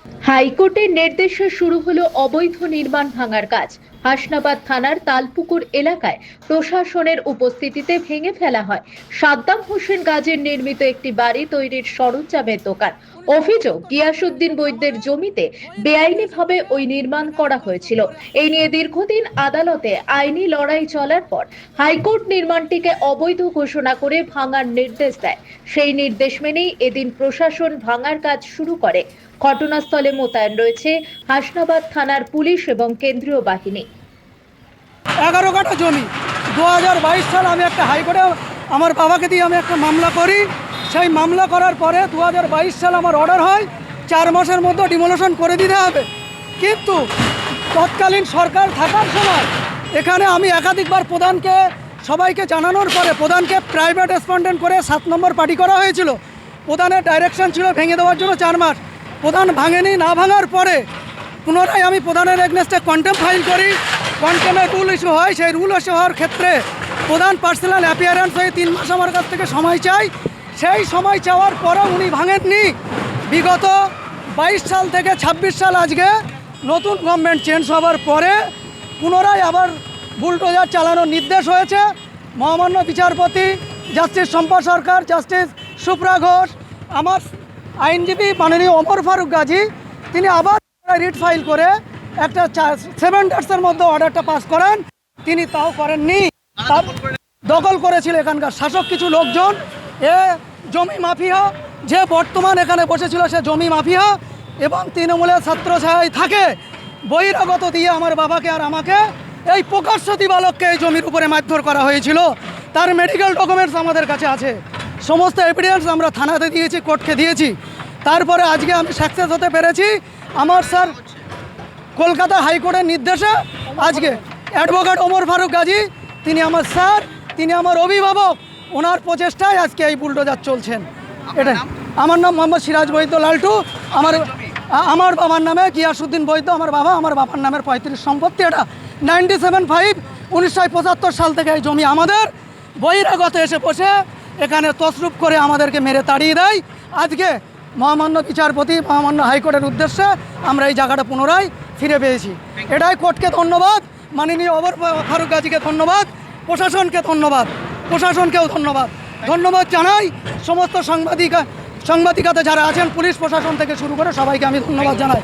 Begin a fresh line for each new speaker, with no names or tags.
হাইকোর্টের নির্দেশে শুরু হলো অবৈধ নির্মাণ ভাঙার কাজ। হাসনাবাদ থানার তালপুকুর এলাকায় প্রশাসনের উপস্থিতিতে ভেঙে ফেলা হয় সাদ্দাম হোসেন গাজীর নির্মিত একটি বাড়ি তৈরির সরঞ্জামের দোকান। অভিযোগ, গিয়াসউদ্দিন বৈদ্যের জমিতে বেআইনিভাবে ওই নির্মাণ করা হয়েছিল। এই নিয়ে দীর্ঘদিন আদালতে আইনি লড়াই চলার পর হাইকোর্ট নির্মাণটিকে অবৈধ ঘোষণা করে ভাঙার নির্দেশ দেয়। সেই নির্দেশ মেনেই এদিন প্রশাসন ভাঙার কাজ শুরু করে। ঘটনাস্থলে মোতায়েন রয়েছে হাসনাবাদ থানার পুলিশ এবং কেন্দ্রীয় বাহিনী।
11 কাঠা জমি 2022 সাল আমি একটা হাইকোর্টে আমার বাবাকে দিয়ে আমি একটা মামলা করি। সেই মামলা করার পরে 2022 সাল আমার অর্ডার হয় 4 মাসের মধ্যে ডিমোলিশন করে দিতে হবে। কিন্তু তৎকালীন সরকার থাকার সময় এখানে আমি একাধিকবার প্রধানকে সবাইকে জানানোর পরে প্রধানকে প্রাইভেট রেসপন্ডেন্ট করে 7 নম্বর পার্টি করা হয়েছিল। প্রধানের ডাইরেকশন ছিল ভেঙে দেওয়ার জন্য 4 মাস। প্রধান ভাঙেনি, না ভাঙার পরে পুনরায় আমি প্রধানের এগনেস্টে কন্টেম্প ফাইল করি। কন্টেম্পের রুল ইস্যু হয়। সেই রুল ইস্যু হওয়ার ক্ষেত্রে প্রধান পার্সোনাল অ্যাপিয়ারেন্স হয়ে 3 মাস আমার কাছ থেকে সময় চাই। সেই সময় চাওয়ার পরেও উনি ভাঙেননি। বিগত 22 সাল থেকে 26 সাল আজকে নতুন গভর্নমেন্ট চেঞ্জ হওয়ার পরে পুনরায় আবার বুলডোজার চালানোর নির্দেশ হয়েছে। মহামান্য বিচারপতি জাস্টিস শম্পা সরকার, জাস্টিস সুপ্রা ঘোষ, আমার আইনজীবী মাননীয় ওমর ফারুক গাজী, তিনি আবার রিট ফাইল করে একটা 7 ডেটসের মধ্যে অর্ডারটা পাস করেন। তিনি তাও করেননি। দখল করেছিল এখানকার শাসক কিছু লোকজন। এ জমি মাফিয়া, যে বর্তমান এখানে বসেছিল সে জমি মাফিয়া এবং তৃণমূলের ছাত্রছায়ায় থাকে। বহিরাগত দিয়ে আমার বাবাকে আর আমাকে এই প্রকাশ্য দিবালোককে এই জমির উপরে মারধর করা হয়েছিল। তার মেডিকেল ডকুমেন্টস আমাদের কাছে আছে। সমস্ত এভিডেন্স আমরা থানাতে দিয়েছি, কোর্টকে দিয়েছি। তারপরে আজকে আমি সাকসেস হতে পেরেছি। আমার স্যার কলকাতা হাইকোর্টের নির্দেশে আজকে অ্যাডভোকেট ওমর ফারুক গাজী, তিনি আমার স্যার, তিনি আমার অভিভাবক, ওনার প্রচেষ্টায় আজকে এই বুলডোজার চলছেন। এটা আমার নাম মোহাম্মদ সিরাজ বৈদ্য লালটু। আমার বাবার নামে গিয়াসউদ্দিন বৈদ্য, আমার বাবার নামের 35 সম্পত্তি। এটা 97-5 1975 সাল থেকে এই জমি আমাদের। বহিরাগত এসে বসে এখানে তসরুপ করে আমাদেরকে মেরে তাড়িয়ে দেয়। আজকে মহামান্য বিচারপতি, মহামান্য হাইকোর্টের উদ্দেশ্যে আমরা এই জায়গাটা পুনরায় ফিরে পেয়েছি। এটাই কোর্টকে ধন্যবাদ, মাননীয় ওমর ফারুক গাজীকে ধন্যবাদ, প্রশাসনকে ধন্যবাদ, প্রশাসনকেও ধন্যবাদ জানাই। সমস্ত সাংবাদিকতা যারা আছেন, পুলিশ প্রশাসন থেকে শুরু করে সবাইকে আমি ধন্যবাদ জানাই।